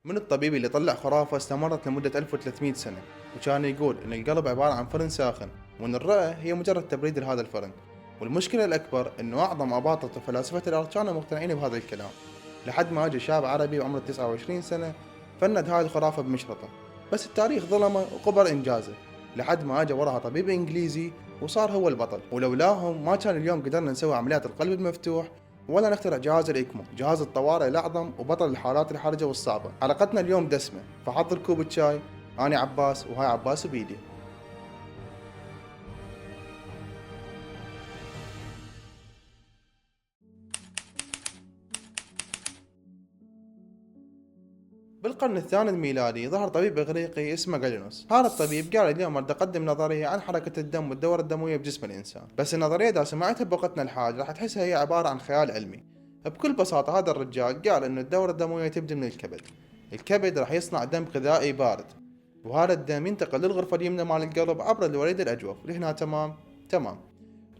من الطبيب اللي طلع خرافة استمرت لمدة 1300 سنة، وكان يقول إن القلب عبارة عن فرن ساخن، وإن الرئة هي مجرد تبريد لهذا الفرن. والمشكلة الأكبر إنه أعظم أباطرة وفلاسفة الأرض كانوا مقتنعين بهذا الكلام، لحد ما أجى شاب عربي بعمره 29 سنة فند هاي الخرافة بمشرطة. بس التاريخ ظلمه وقبر إنجازه، لحد ما أجى وراها طبيب إنجليزي وصار هو البطل. ولولاهم ما كان اليوم قدرنا نسوي عمليات القلب المفتوح، ولا نخترع جهاز الإكمو، جهاز الطوارئ الأعظم وبطل الحالات الحرجة والصعبة. حلقتنا اليوم دسمة، فحضر كوب شاي. أنا عباس وهاي عباس بيدي. بالقرن الثاني الميلادي ظهر طبيب إغريقي اسمه غالينوس. هذا الطبيب قال اليوم بدي أقدم نظرية عن حركة الدم والدورة الدموية بجسم الإنسان. بس النظرية إذا سمعتها بوقتنا الحالي راح تحسها هي عبارة عن خيال علمي. بكل بساطة هذا الرجال قال إنه الدورة الدموية تبدأ من الكبد. الكبد راح يصنع دم غذائي بارد، وهذا الدم ينتقل للغرفة اليمنى مال القلب عبر الوريد الأجوف لهنا. تمام.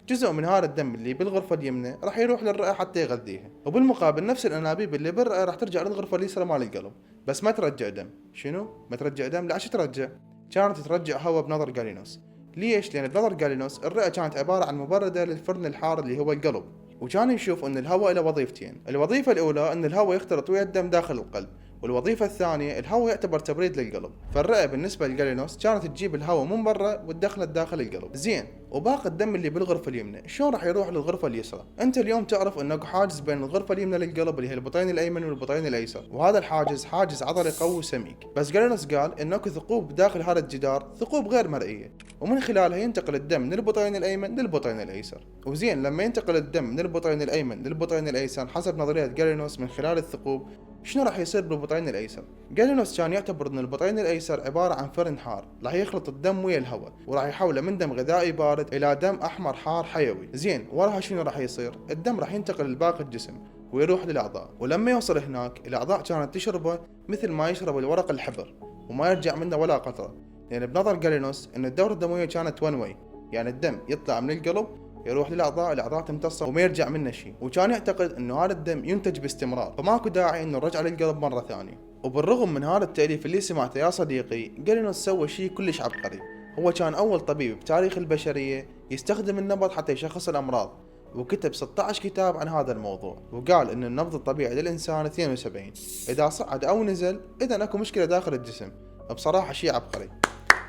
جزء من هذا الدم اللي بالغرفة اليمنى راح يروح للرئة حتى يغذيها، وبالمقابل نفس الأنابيب اللي بالرئة راح ترجع للغرفة اليسرى مال القلب. بس ما ترجع دم. شنو؟ ما ترجع دم؟ لا، شو ترجع؟ كانت ترجع هواء بنظر غالينوس. ليش؟ لأن بنظر غالينوس الرئة كانت عبارة عن مبردة للفرن الحار اللي هو القلب، وكان يشوف أن الهواء له وظيفتين. الوظيفة الأولى أن الهواء يختلط ويا الدم داخل القلب، والوظيفة الثانية الهواء يعتبر تبريد للقلب. فالرئة بالنسبة لجالينوس كانت تجيب الهواء من برا وتدخله داخل القلب. زين، وباقي الدم اللي بالغرفة اليمنى شلون راح يروح للغرفة اليسرى؟ انت اليوم تعرف انه حاجز بين الغرفة اليمنى للقلب اللي هي البطين الايمن والبطين الايسر، وهذا الحاجز حاجز عضلي قوي وسميك. بس جالينوس قال انه اكو ثقوب داخل هذا الجدار، ثقوب غير مرئية، ومن خلالها ينتقل الدم من البطين الايمن للبطين الايسر. وزين، لما ينتقل الدم من البطين الايمن للبطين الايسر حسب نظرية جالينوس من خلال الثقوب، شنو راح يصير بالبطين الايسر؟ جالينوس كان يعتبر ان البطين الايسر عباره عن فرن حار راح يخلط الدم ويا الهواء، وراح يحوله من دم غذائي بارد الى دم احمر حار حيوي. زين، وراها شنو راح يصير؟ الدم راح ينتقل لباقي الجسم ويروح للاعضاء، ولما يوصل هناك الاعضاء كانت تشربه مثل ما يشرب الورق الحبر، وما يرجع منه ولا قطره. لان بنظر جالينوس ان الدوره الدمويه كانت ون واي، يعني الدم يطلع من القلب يروح للاعضاء، الاعضاء تمتصه وما يرجع منه شيء. وكان يعتقد انه هذا الدم ينتج باستمرار، فماكو داعي انه نرجع للقلب مره ثانيه. وبالرغم من هذا التأليف اللي سمعته يا صديقي، جالينوس سوى شيء كلش عبقري. هو كان اول طبيب بتاريخ البشريه يستخدم النبض حتى يشخص الامراض، وكتب 16 كتاب عن هذا الموضوع. وقال ان النبض الطبيعي للانسان 72، اذا صعد او نزل اذا اكو مشكله داخل الجسم. بصراحه شيء عبقري،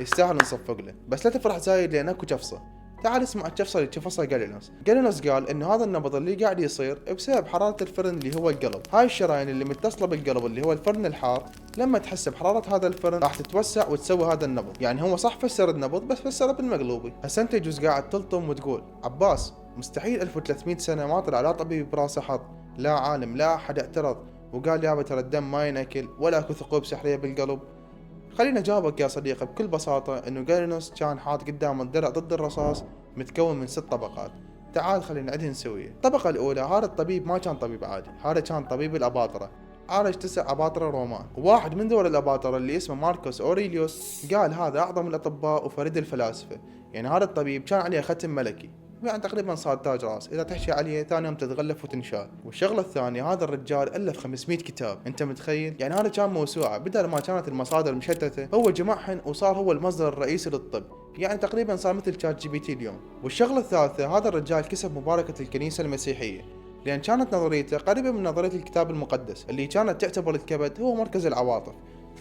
يستاهل نصفق له. بس لا تفرح زايد لان اكو جفصه. تعال اسمع الجفصة اللي جفصها جالينوس. جالينوس قال ان هذا النبض اللي قاعد يصير بسبب حرارة الفرن اللي هو القلب. هاي الشرايين اللي متصلة بالقلب اللي هو الفرن الحار، لما تحس بحرارة هذا الفرن راح تتوسع وتسوي هذا النبض. يعني هو صح فسر النبض بس فسره بالمقلوبي. هسه انت يجوز قاعد تلطم وتقول عباس مستحيل 1300 سنة ما طلع لا طبيب براسه حظ، لا عالم، لا احد اعترض وقال يابا ترى الدم ما ينأكل ولا اكو ثقوب سحرية بالقلب. خلينا اجاوبك يا صديقي بكل بساطة انه جالينوس كان حاط قدامه الدرع ضد الرصاص متكون من 6 طبقات. تعال خلينا نعدهن سوية. الطبقة الأولى، هذا الطبيب ما كان طبيب عادي، هذا كان طبيب الأباطرة. عالج 9 أباطرة رومان، وواحد من ذول الأباطرة اللي اسمه ماركوس أوريليوس قال هذا أعظم الأطباء وفريد الفلاسفة. يعني هذا الطبيب كان عليه ختم ملكي، يعني تقريبا صار تاج راس، اذا تحكي عليه ثاني يوم تتغلف وتنشال. والشغله الثانيه، هذا الرجال الف 500 كتاب، انت متخيل؟ يعني هذا كان موسوعه، بدل ما كانت المصادر مشتته هو جمعهن وصار هو المصدر الرئيسي للطب. يعني تقريبا صار مثل شات جي بي تي اليوم. والشغله الثالثه، هذا الرجال كسب مباركه الكنيسه المسيحيه، لان كانت نظريته قريبه من نظريه الكتاب المقدس اللي كانت تعتبر الكبد هو مركز العواطف.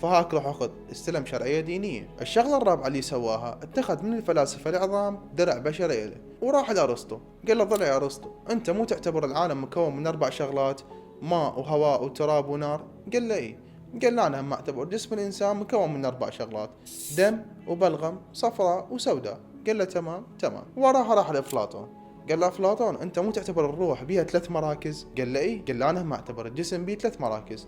فهاك روح اخذ استلم شرعية دينية. الشغلة الرابعة اللي سواها، اتخذ من الفلاسفة العظام درع بشري له، وراح لأرسطو قال له ضلع يا أرسطو، انت مو تعتبر العالم مكون من 4 شغلات، ماء وهواء وتراب ونار؟ قال له ايه. قال له انا هم اعتبر جسم الانسان مكون من 4 شغلات، دم وبلغم صفراء وسوداء. قال له تمام. وراها راح لأفلاطون قال له افلاطون انت مو تعتبر الروح بيها 3 مراكز؟ قال له ايه. قال له انا هم اعتبر الجسم بيه 3 مراكز،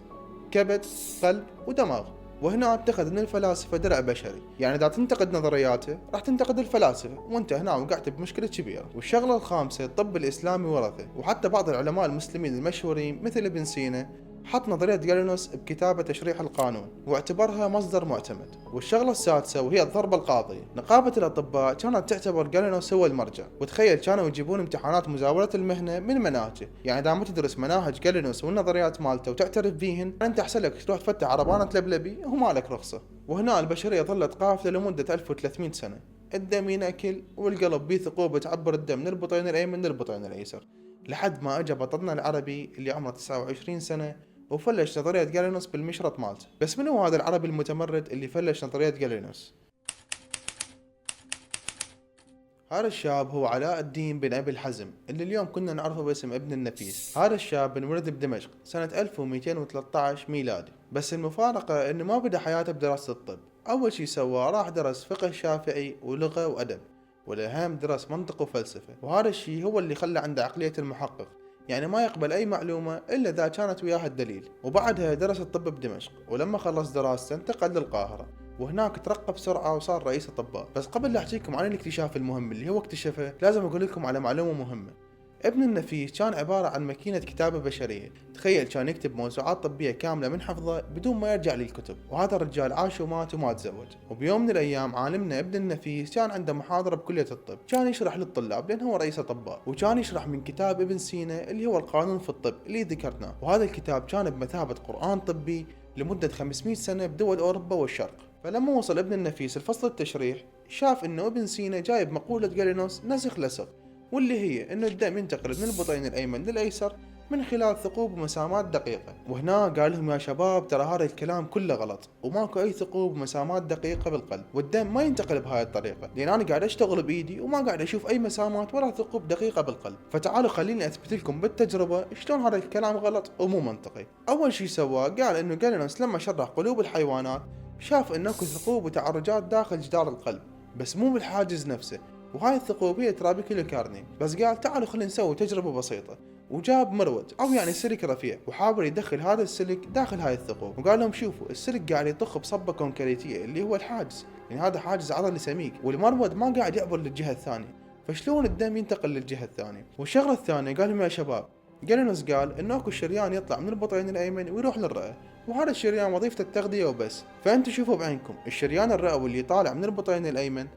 كبد، قلب، ودماغ. وهنا اتخذ من الفلاسفة درع بشري، يعني اذا تنتقد نظرياته راح تنتقد الفلاسفة، وانت هنا وقعت بمشكلة كبيرة. والشغلة الخامسة، الطب الاسلامي ورثه، وحتى بعض العلماء المسلمين المشهورين مثل ابن سينا حط نظرية جالينوس بكتابه تشريح القانون واعتبرها مصدر معتمد. والشغلة السادسة وهي الضربة القاضية، نقابة الأطباء كانت تعتبر جالينوس هو المرجع، وتخيل كانوا يجيبون امتحانات مزاولة المهنة من مناهجه، يعني إذا ما تدرس مناهج جالينوس والنظريات مالته وتعترف بيهن أنت أحسن لك تروح تفتح عربانة لبلبي وما لك رخصة. وهنا البشرية ظلت قافلة لمدة 1300 سنة، الدم ينأكل والقلب بيه ثقوب تعبر الدم من البطين الأيمن للبطين الأيسر، لحد ما اجى بطلنا العربي اللي عمره 29 سنة وفلش نظرية جالينوس بالمشرط مالته. بس منو هذا العربي المتمرد اللي فلش نظرية جالينوس؟ هذا الشاب هو علاء الدين بن أبي الحزم اللي اليوم كنا نعرفه باسم ابن النفيس. هذا الشاب انولد بدمشق سنة 1213 ميلادي، بس المفارقة انه ما بدأ حياته بدراسة الطب. اول شي سواه راح درس فقه الشافعي ولغة وأدب، والأهم درس منطق وفلسفة، وهذا الشي هو اللي خلى عنده عقلية المحقق، يعني ما يقبل أي معلومة إلا إذا كانت وياها الدليل. وبعدها درس الطب بدمشق، ولما خلص دراسته انتقل للقاهرة، وهناك ترقى بسرعة وصار رئيس أطباء. بس قبل لا أحكيكم عن الاكتشاف المهم اللي هو اكتشفه، لازم أقول لكم على معلومة مهمة. ابن النفيس كان عبارة عن ماكينة كتابة بشرية، تخيل كان يكتب موسوعات طبية كاملة من حفظه بدون ما يرجع للكتب. وهذا الرجال عاش ومات وما تزوج. وبيوم من الأيام عالمنا ابن النفيس كان عنده محاضرة بكلية الطب، كان يشرح للطلاب لأن هو رئيس أطباء، وكان يشرح من كتاب ابن سينا اللي هو القانون في الطب اللي ذكرناه. وهذا الكتاب كان بمثابة قرآن طبي لمدة 500 سنة بدول أوروبا والشرق. فلما وصل ابن النفيس الفصل التشريح، شاف انه ابن سينا جايب مقولة جالينوس نسخ لصق، واللي هي انه الدم ينتقل من البطين الايمن للايسر من خلال ثقوب ومسامات دقيقة. وهنا قال لهم يا شباب ترى هذا الكلام كله غلط، وماكو اي ثقوب ومسامات دقيقة بالقلب، والدم ما ينتقل بهاي الطريقة، لان انا قاعد اشتغل بايدي وما قاعد اشوف اي مسامات ولا ثقوب دقيقة بالقلب. فتعالوا خليني اثبت لكم بالتجربة شلون هذا الكلام غلط ومو منطقي. اول شي سواه قال انه جالينوس لما شرح قلوب الحيوانات شاف انه اكو ثقوب وتعرجات داخل جدار القلب، بس مو بالحاجز نفسه، وهاي الثقوب هي ترابيكيولو كارني. بس قال تعالوا خلينا نسوي تجربة بسيطة، وجاب مرود او يعني سلك رفيع، وحاول يدخل هذا السلك داخل هاي الثقوب، وقال لهم شوفوا السلك قاعد يطخ بصبة كونكريتية اللي هو الحاجز، يعني هذا حاجز عضلي سميك، والمرود ما قاعد يعبر للجهة الثانية، فشلون الدم ينتقل للجهة الثانية؟ والشغلة الثانية قال لهم يا شباب جالينوس قال انه اكو الشريان يطلع من البطين الايمن ويروح للرئة، وهذا الشريان وظيفته التغذية وبس. فانتوا شوفوا بعينكم الشريان الرئوي اللي طالع من البطين الايمن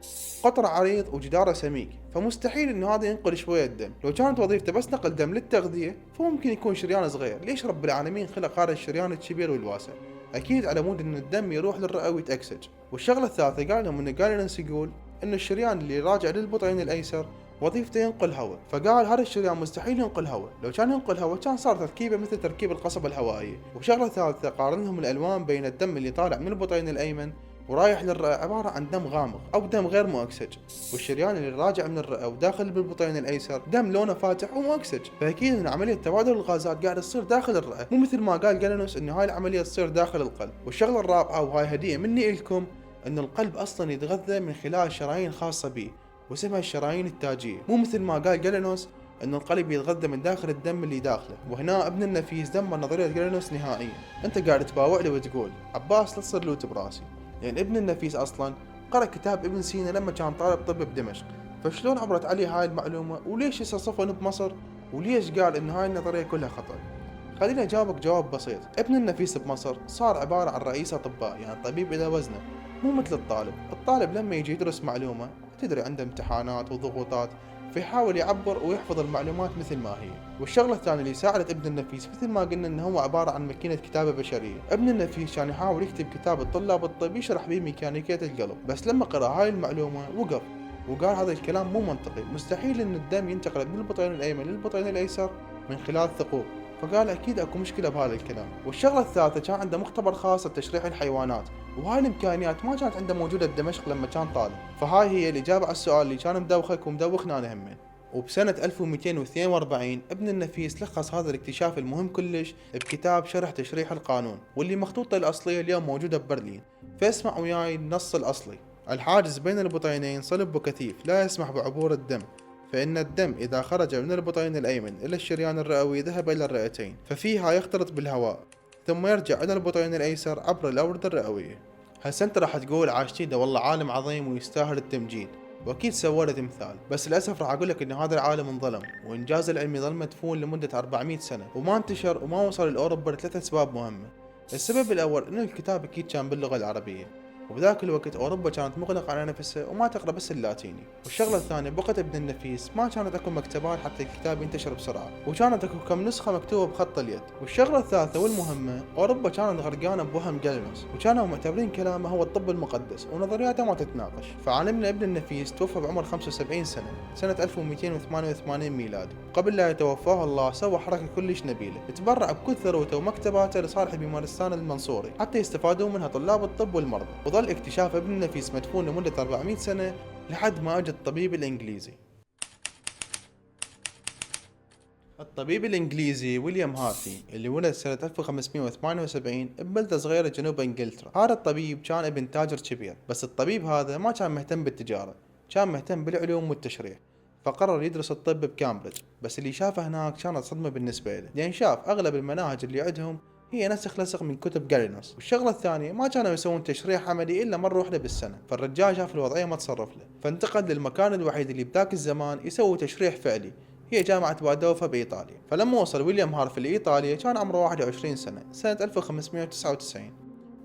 قطر عريض وجداره سميك، فمستحيل انه هذا ينقل شوية دم. لو كانت وظيفته بس نقل دم للتغذية فممكن يكون شريان صغير، ليش رب العالمين خلق هذا الشريان الكبير والواسع؟ اكيد على مود ان الدم يروح للرئة ويتأكسج. والشغلة الثالثة قال لهم ان جالينوس يقول ان الشريان اللي راجع للبطين الايسر وظيفته ينقل هواء، فقال هذا الشريان مستحيل ينقل هواء، لو كان ينقل هواء كان صار تركيبه مثل تركيب القصبة الهوائية. وشغلة ثالثة قارن لهم الالوان بين الدم اللي طالع من البطين الايمن ورايح للرئة عبارة عن دم غامق او دم غير مؤكسج، والشريان اللي راجع من الرئة وداخل بالبطين الايسر دم لونه فاتح ومؤكسج، فاكيد ان عملية تبادل الغازات قاعدة تصير داخل الرئة، مو مثل ما قال جالينوس انه هاي العملية تصير داخل القلب. والشغلة الرابعة وهاي هدية مني لكم، ان القلب اصلا يتغذى من خلال شرايين خاصة به واسمها الشرايين التاجية، مو مثل ما قال جالينوس انه القلب يتغذى من داخل الدم اللي داخله. وهنا ابن النفيس دمر نظرية جالينوس نهائيا. انت قاعد تباوع لي وتقول عباس لا تصير لوت براسي، لان ابن النفيس اصلا قرأ كتاب ابن سينا لما كان طالب طب بدمشق، فشلون عبرت عليه هاي المعلومة؟ وليش يصفن بمصر؟ وليش قال ان هاي النظرية كلها خطأ؟ خليني اجاوبك جواب بسيط. ابن النفيس بمصر صار عبارة عن رئيس اطباء، يعني طبيب اذا وزنه، مو مثل الطالب لما يجي يدرس معلومة تدري عنده امتحانات وضغوطات، فيحاول يعبر ويحفظ المعلومات مثل ما هي. والشغلة الثانية اللي ساعدت ابن النفيس مثل ما قلنا انه هو عبارة عن ماكينة كتابة بشرية. ابن النفيس كان يحاول يكتب كتاب الطلاب الطب يشرح به ميكانيكية القلب، بس لما قرأ هاي المعلومة وقف وقال هذا الكلام مو منطقي، مستحيل ان الدم ينتقل من البطين الايمن للبطين الايسر من خلال ثقوب، فقال اكيد اكو مشكلة بهذا الكلام. والشغلة الثالثة كان عنده مختبر خاص لتشريح الحيوانات، وهاي الامكانيات ما كانت عنده موجودة بدمشق لما كان طالب، فهاي هي الاجابة على السؤال اللي كان مدوخك ومدوخنا انا همين. وبسنة 1242 ابن النفيس لخص هذا الاكتشاف المهم كلش بكتاب شرح تشريح القانون، واللي مخطوطة الأصلية اليوم موجودة ببرلين. فاسمع وياي النص الأصلي: الحاجز بين البطينين صلب وكثيف لا يسمح بعبور الدم، فإن الدم إذا خرج من البطين الأيمن إلى الشريان الرئوي ذهب إلى الرئتين، ففيها يختلط بالهواء ثم يرجع إلى البطين الأيسر عبر الأوردة الرئوية. هسه انت راح تقول عاشتيده والله عالم عظيم ويستاهل التمجيد، واكيد سوى له تمثال، بس للاسف راح اقول لك ان هذا العالم انظلم، وانجاز العلمي ظل مدفون لمده 400 سنه وما انتشر وما وصل لاوروبا لثلاث اسباب مهمه. السبب الاول ان الكتاب اكيد كان باللغه العربيه، وبذاك الوقت اوروبا كانت مغلقه على نفسها وما تقرا بس اللاتيني. والشغله الثانيه بوقت ابن النفيس ما كانت اكو مكتبات حتى الكتاب ينتشر بسرعه، وكانت اكو كم نسخه مكتوبه بخط اليد. والشغله الثالثه والمهمه، اوروبا كانت غرقانه بوهم جالينوس، وكانوا معتبرين كلامه هو الطب المقدس ونظرياته ما تتناقش. فعالمنا ابن النفيس توفى بعمر 75 سنه 1288 ميلادي. قبل لا يتوفاه الله سوى حركه كلش نبيله، تبرع بكل ثروته ومكتباته لصالح بيمارستان المنصوري حتى يستفادوا منها طلاب الطب والمرضى. وظل اكتشاف ابن النفيس مدفون لمدة 400 سنة لحد ما اجى الطبيب الانجليزي. الطبيب الانجليزي ويليام هارفي اللي ولد سنة 1578 ببلدة صغيرة جنوب انجلترا. هذا الطبيب كان ابن تاجر كبير، بس الطبيب هذا ما كان مهتم بالتجارة، كان مهتم بالعلوم والتشريح، فقرر يدرس الطب بكامبريدج. بس اللي شافه هناك كانت صدمة بالنسبة له، لأن شاف أغلب المناهج اللي عندهم هي نسخ لصق من كتب جالينوس. والشغلة الثانية ما كانوا يسوون تشريح عملي إلا مرة واحدة بالسنة، فالرجال شاف الوضعية ما تصرف له، فانتقل للمكان الوحيد اللي بذاك الزمان يسوي تشريح فعلي، هي جامعة بادوفا بإيطاليا. فلما وصل ويليام هارفي لإيطاليا كان عمره 21 سنة 1599،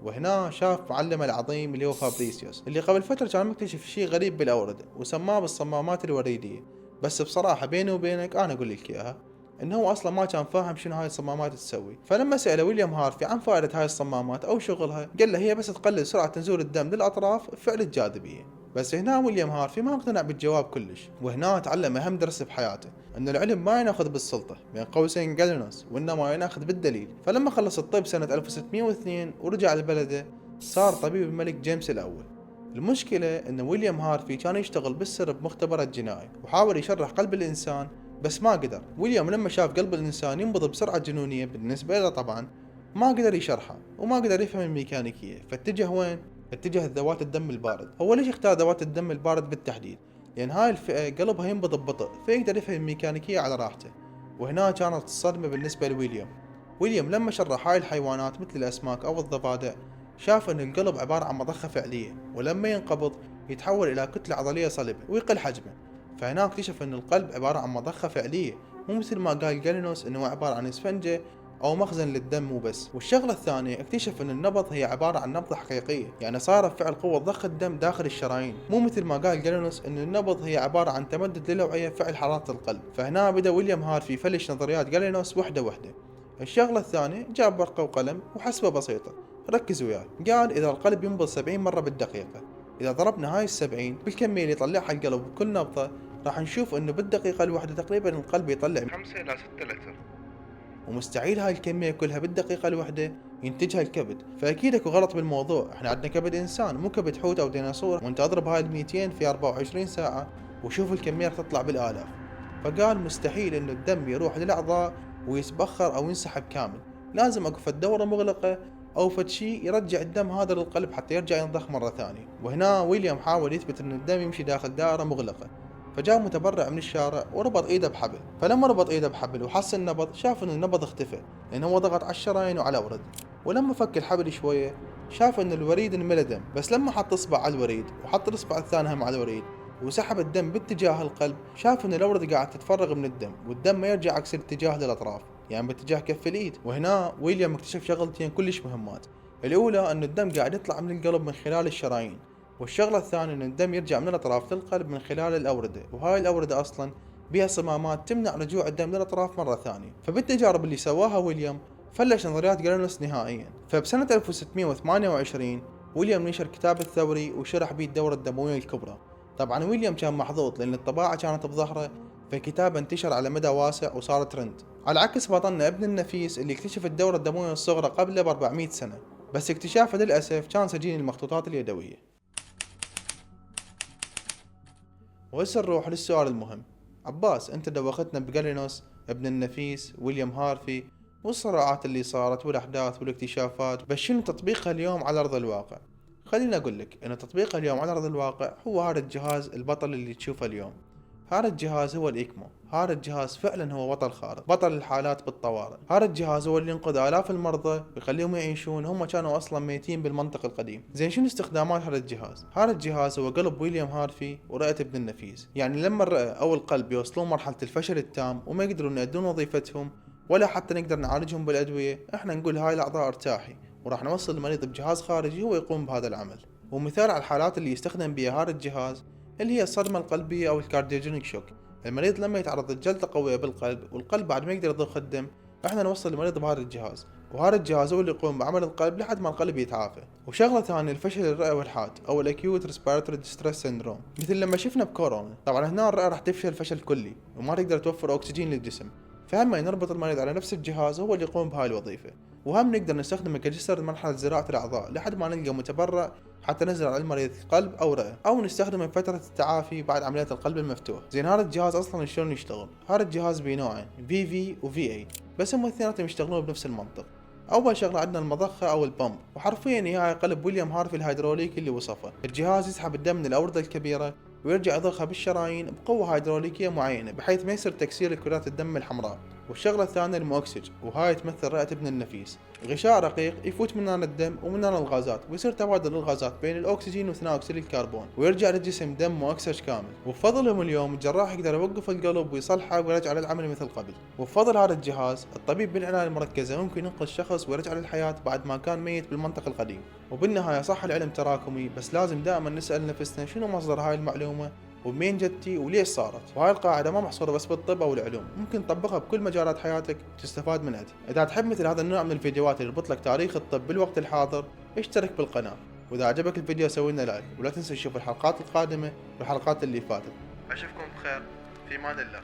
وهنا شاف معلمه العظيم اللي هو فابريسيوس، اللي قبل فترة كان مكتشف شيء غريب بالأوردة وسماه بالصمامات الوريدية. بس بصراحة بيني وبينك أنا أقول لك إياها، انه هو اصلا ما كان فاهم شنو هاي الصمامات تسوي. فلما سأله ويليام هارفي عن فائدة هاي الصمامات او شغلها، قال له هي بس تقلل سرعة نزول الدم للاطراف بفعل الجاذبية. بس هنا ويليام هارفي ما اقتنع بالجواب كلش، وهنا تعلم اهم درس بحياته، ان العلم ما يناخذ بالسلطة بين قوسين جالينوس، وانما يناخذ بالدليل. فلما خلص الطب سنة 1602 ورجع لبلده، صار طبيب الملك جيمس الاول. المشكلة ان ويليام هارفي كان يشتغل بالسر بمختبرات جنائي، وحاول يشرح قلب الانسان بس ما قدر. ويليام لما شاف قلب الانسان ينبض بسرعة جنونية بالنسبة له طبعا، ما قدر يشرحها وما قدر يفهم الميكانيكية، فاتجه وين؟ اتجه ذوات الدم البارد. هو ليش اختار ذوات الدم البارد بالتحديد؟ لان هاي الفئة قلبها ينبض ببطء، فيقدر يفهم الميكانيكية على راحته. وهنا كانت الصدمة بالنسبة لويليام. ويليام لما شرح هاي الحيوانات مثل الاسماك او الضفادع، شاف ان القلب عبارة عن مضخة فعلية، ولما ينقبض يتحول الى كتلة عضلية صلبة ويقل حجمه. فهنا اكتشف ان القلب عبارة عن مضخة فعلية، مو مثل ما قال جالينوس انه عبارة عن اسفنجة او مخزن للدم وبس. والشغلة الثانية اكتشف ان النبض هي عبارة عن نبضة حقيقية، يعني صار بفعل قوة ضخ الدم داخل الشرايين، مو مثل ما قال جالينوس ان النبض هي عبارة عن تمدد للأوعية بفعل حرارة القلب. فهنا بدأ ويليام هارفي يفلش نظريات جالينوس وحدة وحدة. الشغلة الثانية جاب ورقة وقلم وحسبة بسيطة، ركز وياي. قال اذا القلب ينبض 70 مرة بالدقيقة، اذا ضربنا هاي ال70 بالكمية اللي يطلعها القلب بكل نبضة، راح نشوف انه بالدقيقة الواحدة تقريبا القلب يطلع من 5 إلى 6 لتر، ومستحيل هاي الكمية كلها بالدقيقة الواحدة ينتجها الكبد. فأكيد اكو غلط بالموضوع، احنا عندنا كبد إنسان مو كبد حوت أو ديناصور، وانت اضرب هاي ال200 في 24 ساعة وشوف الكمية رح تطلع بالآلاف. فقال مستحيل انه الدم يروح للأعضاء ويتبخر أو ينسحب كامل، لازم اكو فد دورة مغلقة او فد شيء يرجع الدم هذا للقلب حتى يرجع ينضخ مرة ثانية. وهنا ويليام حاول يثبت ان الدم يمشي داخل دائرة مغلقة، فجاء متبرع من الشارع وربط ايده بحبل. فلما ربط ايده بحبل وحس النبض، شاف ان النبض اختفى لان هو ضغط على الشرايين وعلى الورد. ولما فك الحبل شوية شاف ان الوريد انملى دم، بس لما حط اصبع على الوريد وحط الاصبع الثاني هم على الوريد وسحب الدم باتجاه القلب، شاف ان الاورده قاعد تتفرغ من الدم، والدم ما يرجع عكس الاتجاه للاطراف، يعني باتجاه كف الايد. وهنا ويليام اكتشف شغلتين كلش مهمات. الاولى ان الدم قاعد يطلع من القلب من خلال الشرايين، والشغلة الثانية ان الدم يرجع من الاطراف للقلب من خلال الاوردة، وهاي الاوردة اصلا بها صمامات تمنع رجوع الدم للاطراف مرة ثانية. فبالتجارب اللي سواها ويليام فلش نظريات جالينوس نهائيا. فبسنة 1628 ويليام نشر كتاب الثوري وشرح به الدورة الدموية الكبرى. طبعا ويليام كان محظوظ لان الطباعة كانت بظهره، فكتاب انتشر على مدى واسع وصار ترند، على عكس بطلنا ابن النفيس اللي اكتشف الدورة الدموية الصغرى قبله ب 400 سنة، بس اكتشافه للأسف كان سجين المخطوطات اليدوية. وهسه نروح للسؤال المهم. عباس، انت دوختنا بجالينوس، ابن النفيس، ويليام هارفي، والصراعات اللي صارت والاحداث والاكتشافات، بس شنو تطبيقها اليوم على ارض الواقع؟ خليني اقول لك ان تطبيقها اليوم على ارض الواقع هو هذا الجهاز البطل اللي تشوفه اليوم، هذا الجهاز هو الإيكمو. هذا الجهاز فعلا هو بطل خارق، بطل الحالات بالطوارئ. هذا الجهاز هو اللي ينقذ آلاف المرضى ويخليهم يعيشون هم كانوا أصلا ميتين بالمنطق القديم. زين شنو استخدامات هذا الجهاز؟ هذا الجهاز هو قلب ويليام هارفي ورئة ابن النفيس. يعني لما الرئة أو القلب يوصلون مرحلة الفشل التام وما يقدرون يؤدون وظيفتهم ولا حتى نقدر نعالجهم بالأدوية، احنا نقول هاي الأعضاء ارتاحي، وراح نوصل المريض بجهاز خارجي هو يقوم بهذا العمل. ومثال على الحالات اللي يستخدم بها هذا الجهاز اللي هي الصدمة القلبية أو الكارديوجينيك شوك. المريض لما يتعرض لجلطة قوية بالقلب والقلب بعد ما يقدر يضخ الدم، احنا نوصل المريض بهذا الجهاز، وهذا الجهاز هو اللي يقوم بعمل القلب لحد ما القلب يتعافى. وشغلة ثانية الفشل الرئوي والحاد او الاكيوت ريسبيراتوري ديستريس سيندروم، مثل لما شفنا بكورونا. طبعا هنا الرئة راح تفشل فشل كلي وما تقدر توفر اكسجين للجسم، فهم نربط المريض على نفس الجهاز هو اللي يقوم بهاي الوظيفة. وهم نقدر نستخدمه كجسر مرحلة زراعة الأعضاء لحد ما نلقى متبرع حتى نزرع على المريض قلب أو رئة، أو نستخدمه بفترة التعافي بعد عملية القلب المفتوح. زين هذا الجهاز أصلا شلون يشتغل؟ هذا الجهاز بيه نوعين، VV و VA، بس هم الاثنيناتهم يشتغلون بنفس المنطق. أول شغلة عندنا المضخة أو البمب، وحرفيا هي قلب ويليام هارفي الهيدروليكي اللي وصفه. الجهاز يسحب الدم من الأوردة الكبيرة ويرجع يضخها بالشرايين بقوة هيدروليكية معينة بحيث ما يصير تكسير لكرات الدم الحمراء. والشغلة الثانية المؤكسج، وهاي تمثل رئة ابن النفيس، غشاء رقيق يفوت من هنا الدم ومن هنا الغازات ويصير تبادل الغازات بين الأكسجين وثاني أكسيد الكربون ويرجع للجسم دم مؤكسج كامل. وبفضلهم اليوم الجراح يقدر يوقف القلب ويصلحه ويرجع للعمل مثل قبل. وبفضل هذا الجهاز الطبيب بالعناية المركزة ممكن ينقذ شخص ويرجع للحياة بعد ما كان ميت بالمنطق القديم. وبالنهاية صح العلم تراكمي، بس لازم دائما نسأل نفسنا شنو مصدر هاي المعلومة ومين جتي وليش صارت. وهاي القاعدة ما محصورة بس بالطب أو العلوم، ممكن تطبقها بكل مجالات حياتك وتستفاد منها. إذا تحب مثل هذا النوع من الفيديوهات اللي يربط لك تاريخ الطب بالوقت الحاضر، اشترك بالقناة، وإذا عجبك الفيديو سوي لنا لايك، ولا تنسى تشوف الحلقات القادمة والحلقات اللي فاتت. أشوفكم بخير، في أمان الله.